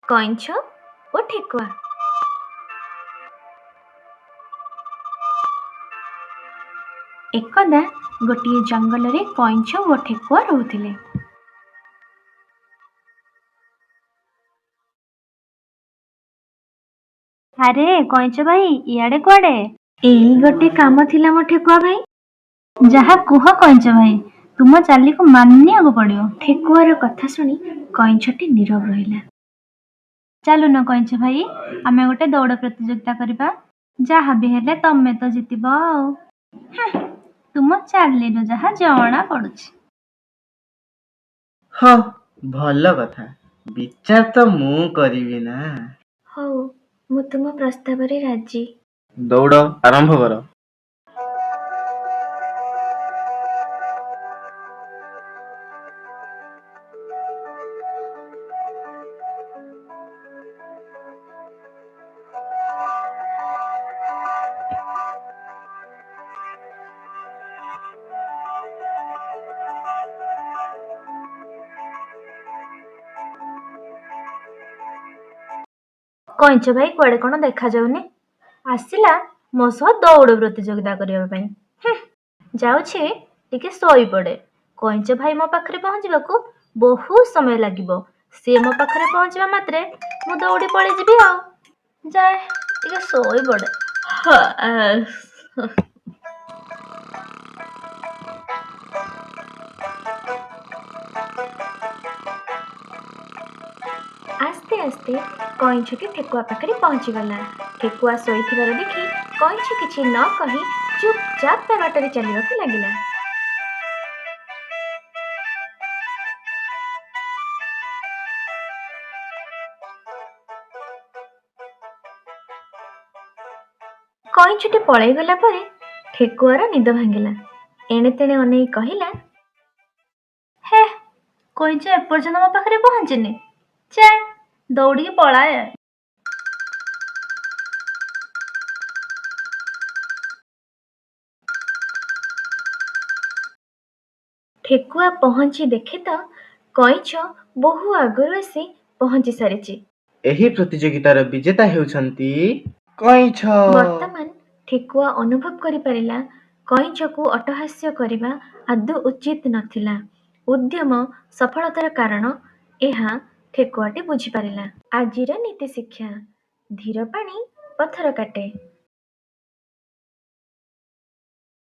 କଇଁଛ ଓ ଠେକୁଆ। ଏକଦା ଗୋଟିଏ ଜଙ୍ଗଲରେ କଇଁଛ ଓ ଠେକୁଆ ରହୁଥିଲେ। ଆରେ କଇଁଛ ଭାଇ, ଇଆଡେ କୁଆଡେ? ଏଇ ଗୋଟେ କାମ ଥିଲା ମୋ ଠେକୁଆ ଭାଇ। ଯାହା କୁହ କଇଁଛ ଭାଇ, ତୁମ ଚାଲିକୁ ମାନିବାକୁ ପଡିବ। ଠେକୁଆର କଥା ଶୁଣି କଇଁଛଟି ନୀରବ ରହିଲା। ଚାଲୁନ କଇଁଛ ଭାଇ, ଆମେ ଗୋଟେ ଦୌଡ଼ ପ୍ରତିଯୋଗିତା କରିବା। ଯାହା ବି ହେଲେ ତମେ ତ ଜିତିବ ଆଉ। ତୁମ ଚାଲିରୁ ଯାହା ଜଣା ପଡୁଛି। ହଁ, ଭଲ କଥା। ବିଚାର ତ ମୁଁ କରିବି ନା। ହଉ, ମୁଁ ତୁମ ପ୍ରସ୍ତାବରେ ରାଜି। ଦୌଡ଼ ଆରମ୍ଭ କର। କଇଁଛ ଭାଇ କୁଆଡେ କଣ ଦେଖାଯାଉନି। ଆସିଲା ମୋ ସହ ଦୌଡ଼ ପ୍ରତିଯୋଗିତା କରିବା ପାଇଁ। ଯାଉଛି ଟିକେ ଶୋଇପଡେ। କଇଁଛ ଭାଇ ମୋ ପାଖରେ ପହଞ୍ଚିବାକୁ ବହୁତ ସମୟ ଲାଗିବ। ସେ ମୋ ପାଖରେ ପହଞ୍ଚିବା ମାତ୍ରେ ମୁଁ ଦୌଡ଼ି ପଳେଇଯିବି ଆଉ। ଯାଏ ଟିକେ ଶୋଇପଡେ। ଆସ୍ତେ ଆସ୍ତେ କଇଁଛଟି ଠେକୁଆ ପାଖରେ ପହଞ୍ଚିଗଲା। ଠେକୁଆ ଶୋଇଥିବାର ଦେଖି କଇଁଛ କିଛି ନ କହି ଚୁପଚାପ ତା ବାଟରେ ଚାଲିବାକୁ ଲାଗିଲା। କଇଁଛଟି ପଳେଇଗଲା ପରେ ଠେକୁଆର ନିଦ ଭାଙ୍ଗିଲା। ଏଣେ ତେଣେ ଅନେଇ କହିଲା, ହେ, କଇଁଛ ଏପର୍ଯ୍ୟନ୍ତ ମୋ ପାଖରେ ପହଞ୍ଚିନି। ଚାଲ ଦୌଡ଼ିକି ପଳାଏ। ଠେକୁଆ ପହଞ୍ଚି ଦେଖେ ତ କଇଁଛ ବହୁ ଆଗରୁ ଆସି ପହଞ୍ଚି ସାରିଛି। ଏହି ପ୍ରତିଯୋଗିତାର ବିଜେତା ହେଉଛନ୍ତି କଇଁଛ। ବର୍ତ୍ତମାନ ଠେକୁଆ ଅନୁଭବ କରିପାରିଲା କଇଁଛକୁ ଅଟ୍ଟହାସ୍ୟ କରିବା ଆଦୌ ଉଚିତ ନଥିଲା। ଉଦ୍ୟମ ସଫଳତାର କାରଣ ଏହା ଠେକୁଆଟି ବୁଝିପାରିଲା। ଆଜିର ନୀତି ଶିକ୍ଷା, ଧୀର ପାଣି ପଥର କାଟେ।